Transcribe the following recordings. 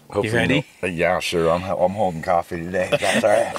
Hopefully You ready? Yeah, sure. I'm holding coffee today. That's all right.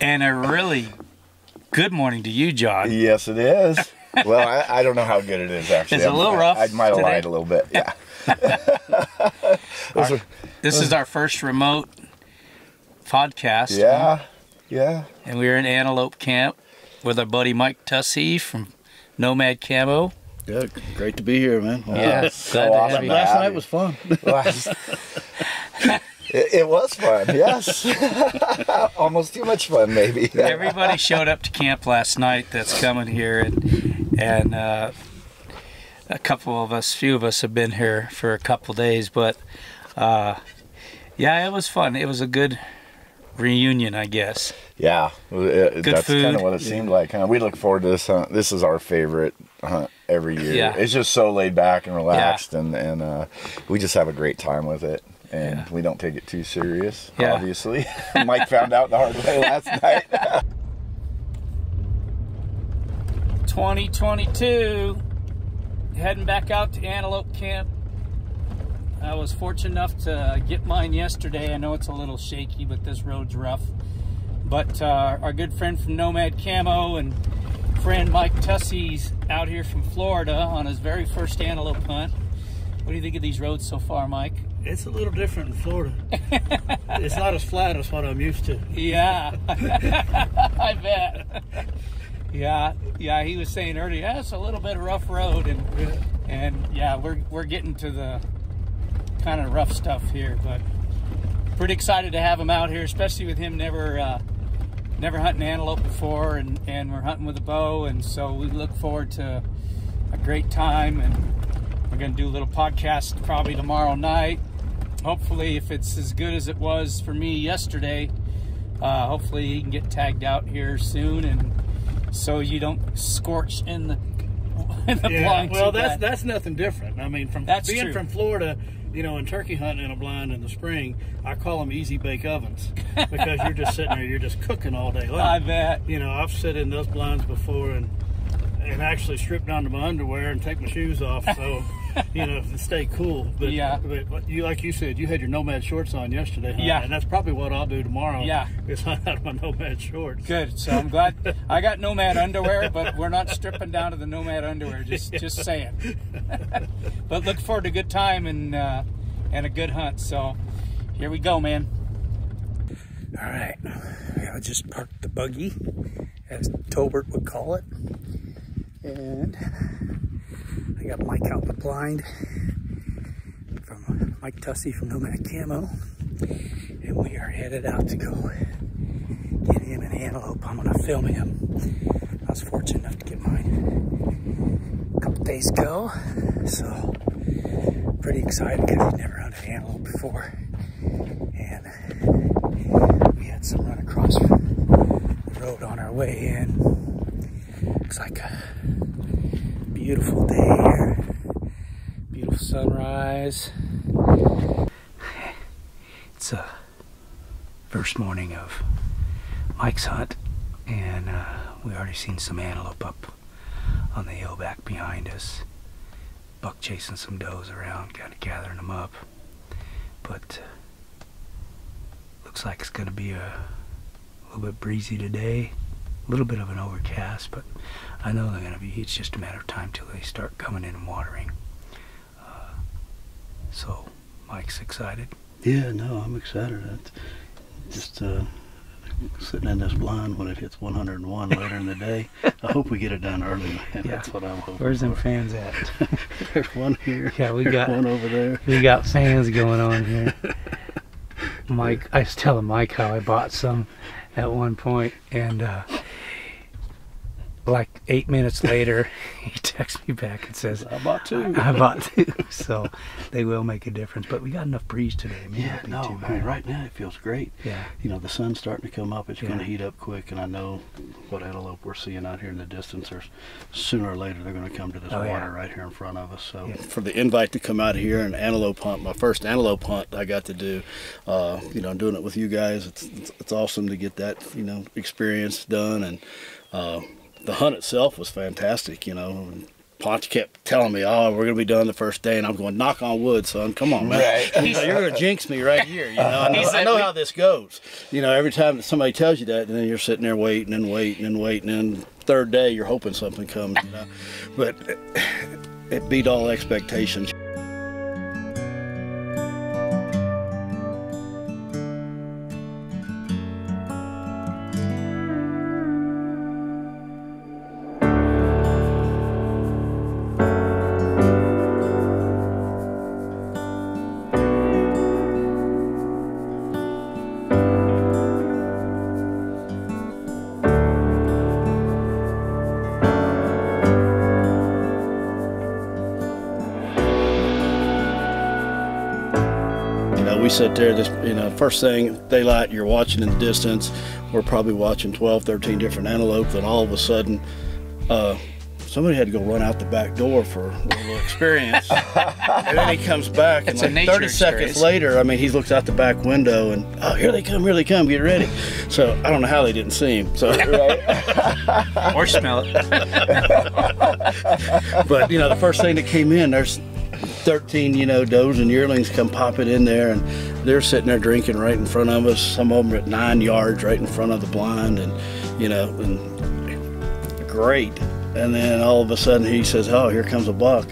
And a really good morning to you, John. Yes, it is. Well, I don't know how good it is, actually. It's a little rough I might have today. lied a little bit, yeah. This is our first remote podcast. Yeah, yeah. And we're in Antelope Camp with our buddy Mike Tussey from Nomad Camo. Yeah, great to be here, man. Yeah, So glad to awesome have you. Last night was fun. It was fun, yes. Almost too much fun, maybe. Everybody showed up to camp last night that's coming here, and a few of us have been here for a couple days, but yeah, it was fun. It was a good reunion, I guess. Yeah, that's food. kind of what it seemed like. Huh? We look forward to this hunt. This is our favorite hunt every year. Yeah. It's just so laid back and relaxed, and we just have a great time with it. And we don't take it too serious, obviously. Mike found out the hard way last night. 2022, heading back out to Antelope Camp. I was fortunate enough to get mine yesterday. I know it's a little shaky, but this road's rough. But our good friend from Nomad Camo and friend Mike Tussey's out here from Florida on his very first antelope hunt. What do you think of these roads so far, Mike? It's a little different in Florida. It's not as flat as what I'm used to. Yeah, I bet. Yeah, he was saying earlier, yeah, it's a little bit of rough road, and yeah, we're getting to the kind of rough stuff here, but pretty excited to have him out here, especially with him never hunting antelope before, and we're hunting with a bow, and so we look forward to a great time, and we're gonna do a little podcast probably tomorrow night. Hopefully, if it's as good as it was for me yesterday, hopefully he can get tagged out here soon, and so you don't scorch in the blind. Well, that's nothing different. I mean, from being true. from Florida, you know, and turkey hunting in a blind in the spring, I call them easy bake ovens because you're just sitting there, you're just cooking all day long. I bet. You know, I've sat in those blinds before and actually strip down to my underwear and take my shoes off, so you know, to stay cool. But but you, like you said, you had your Nomad shorts on yesterday, huh? Yeah, and that's probably what I'll do tomorrow. Yeah, is hunt out of my Nomad shorts. Good. So I'm glad I got Nomad underwear, but we're not stripping down to the Nomad underwear. Just saying. But look forward to a good time and a good hunt. So here we go, man. All right, I just parked the buggy, as Tobert would call it. And I got Mike out in the blind from Mike Tussey from Nomad Camo. And we are headed out to go get him an antelope. I'm gonna film him. I was fortunate enough to get mine a couple days ago. So pretty excited because he'd never hunted antelope before. And we had some run across the road on our way in. Looks like a beautiful day here. Beautiful sunrise. It's a first morning of Mike's hunt, and we already seen some antelope up on the hill back behind us. Buck chasing some does around, kind of gathering them up. But looks like it's gonna be a little bit breezy today. A little bit of an overcast, but I know they're going to be. It's just a matter of time till they start coming in and watering. So Mike's excited. Yeah, no, I'm excited. Just sitting in this blind when it hits 101 later in the day. I hope we get it done early, man. Yeah. That's what I'm hoping. Where's them for. fans at? There's one here. Yeah, we got one over there. We got fans going on here. Mike, I was telling Mike how I bought some at one point, and like 8 minutes later, he texts me back and says, I bought two. I bought two. So they will make a difference. But we got enough breeze today. Yeah, no, I mean, right now it feels great. Yeah. You know, the sun's starting to come up. It's going to heat up quick, and I know what antelope we're seeing out here in the distance. Or sooner or later, they're going to come to this water right here in front of us. So for the invite to come out here and antelope hunt, my first antelope hunt I got to do, you know, doing it with you guys, it's awesome to get that, you know, experience done. And the hunt itself was fantastic, you know. Ponce kept telling me, "Oh, we're gonna be done the first day," and I'm going, "Knock on wood, son. Come on, man. Right. You know, you're gonna jinx me right here. You know, I know how this goes. You know, every time that somebody tells you that, and then you're sitting there waiting and waiting and waiting, and third day you're hoping something comes. You know, but it beat all expectations. We sit there, first thing daylight, you're watching in the distance. We're probably watching 12, 13 different antelope. Then all of a sudden, somebody had to go run out the back door for a little experience. And then he comes back, and like 30 seconds later, I mean, he looks out the back window, and oh, here they come, get ready. So I don't know how they didn't see him. So right. Or smell it. But the first thing that came in, there's 13, does and yearlings come popping in there, and they're sitting there drinking right in front of us. Some of them are at 9 yards right in front of the blind, and and great. And then all of a sudden he says, "Oh, here comes a buck."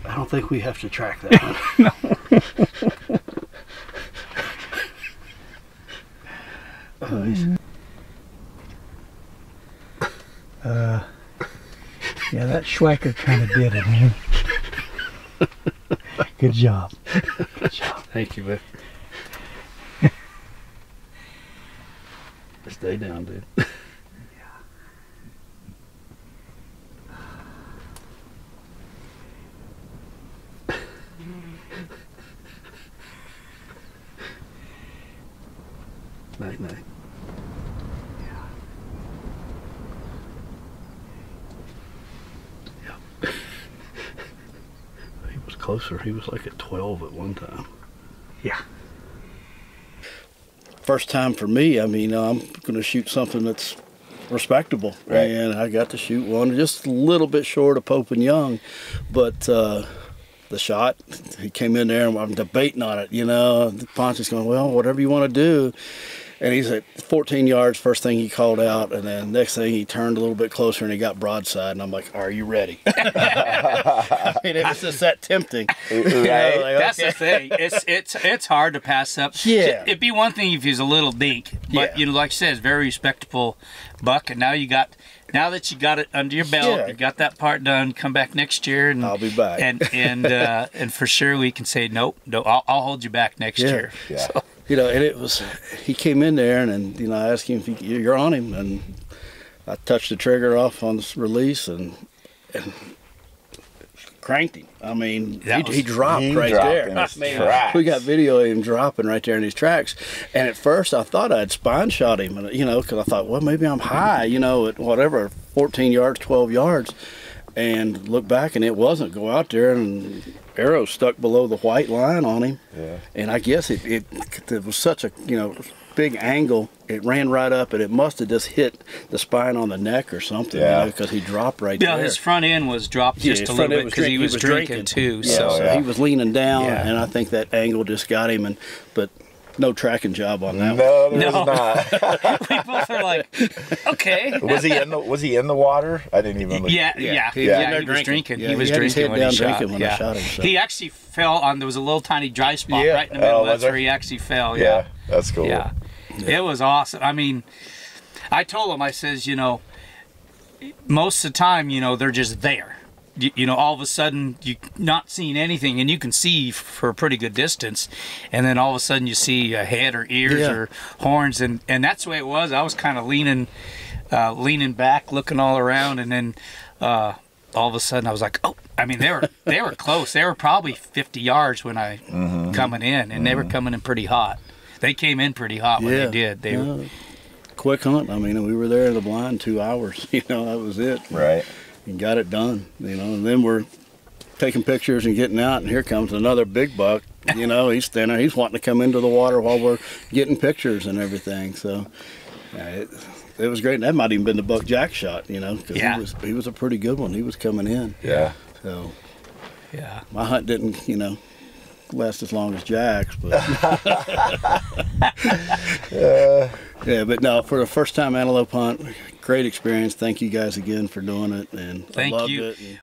I don't think we have to track that one. No. Yeah, that Schwacker kind of did it, man. Good job. Good job. Thank you, man. Stay down, dude. Night, night. Yeah. He was closer. He was like at 12 at one time. Yeah. First time for me. I mean, I'm going to shoot something that's respectable. Right. And I got to shoot one just a little bit short of Pope and Young. But the shot, he came in there and I'm debating on it, Ponce's going, well, whatever you want to do. And he's at 14 yards, first thing he called out, and then next thing he turned a little bit closer and he got broadside, and I'm like, are you ready? I mean, it was just that tempting. Right? Like, that's the thing. It's hard to pass up. Yeah. It'd be one thing if he was a little dink, but like you said, it's a very respectable buck, and now that you got it under your belt, you got that part done, come back next year, and I'll be back. And for sure we can say, nope, I'll hold you back next year. Yeah. So. And it was, he came in there and I asked him if you're on him, and I touched the trigger off on this release and cranked him. I mean, That he dropped right there. in his I mean, tracks. we got video of him dropping right there in his tracks. And at first, I thought I'd spine shot him, because I thought, well, maybe I'm high, at whatever, 14 yards, 12 yards. And look back, and it wasn't. Go out there, and arrow stuck below the white line on him. Yeah. And I guess it was such a, big angle. It ran right up, and it must have just hit the spine on the neck or something, because he dropped right there. Yeah, his front end was dropped just a little bit because he was drinking too. Yeah, so he was leaning down, and I think that angle just got him. But no tracking job on that one. No, there was not. We both are like, okay. Was he in the water? I didn't even look. Yeah. He was drinking. Yeah, he was had his drinking head when he down shot. drinking when I shot him. So. He actually fell on. There was a little tiny dry spot right in the middle. That's where he actually fell. Yeah, that's cool. Yeah. It was awesome. I mean, I told him, I says, most of the time, they're just there. All of a sudden, you're not seeing anything, and you can see for a pretty good distance, and then all of a sudden you see a head or ears or horns, and that's the way it was. I was kind of leaning back, looking all around, and then all of a sudden I was like, oh! I mean, they were close. They were probably 50 yards when I coming in, and they were coming in pretty hot. They came in pretty hot when they did. They were quick hunt. I mean, we were there in the blind 2 hours. That was it. Right. And got it done. And then we're taking pictures and getting out, and here comes another big buck. He's standing there. He's wanting to come into the water while we're getting pictures and everything. So it was great. And that might even been the buck Jack shot. Because he was a pretty good one. He was coming in. Yeah. So my hunt didn't last as long as Jack's, but but no, for the first time antelope hunt, great experience. Thank you guys again for doing it, and I loved it.